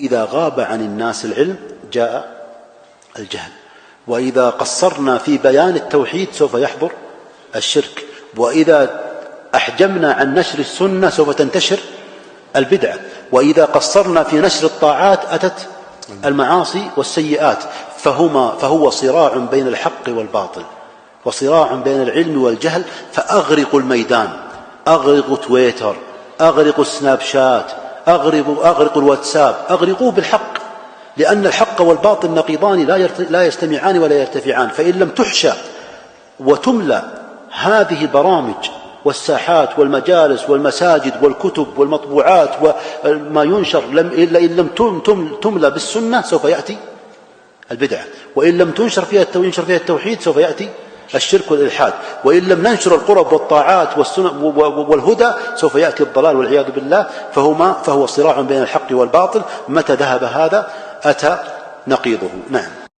إذا غاب عن الناس العلم جاء الجهل، وإذا قصرنا في بيان التوحيد سوف يحضر الشرك، وإذا أحجمنا عن نشر السنة سوف تنتشر البدعة، وإذا قصرنا في نشر الطاعات أتت المعاصي والسيئات. فهو صراع بين الحق والباطل، وصراع بين العلم والجهل. فأغرقوا الميدان، أغرقوا تويتر، أغرقوا سناب شات، أغرقوا الواتساب، أغرقوه بالحق، لأن الحق والباطل نقيضان لا يجتمعان ولا يرتفعان. فإن لم تحشى وتملى هذه البرامج والساحات والمجالس والمساجد والكتب والمطبوعات وما ينشر إلا إن لم تملى بالسنة سوف يأتي البدعة، وإن لم ينشر فيها التوحيد سوف يأتي الشرك والإلحاد، وإن لم ننشر القرب والطاعات والهدى سوف يأتي الضلال والعياذ بالله. فهو صراع بين الحق والباطل، متى ذهب هذا أتى نقيضه. نعم.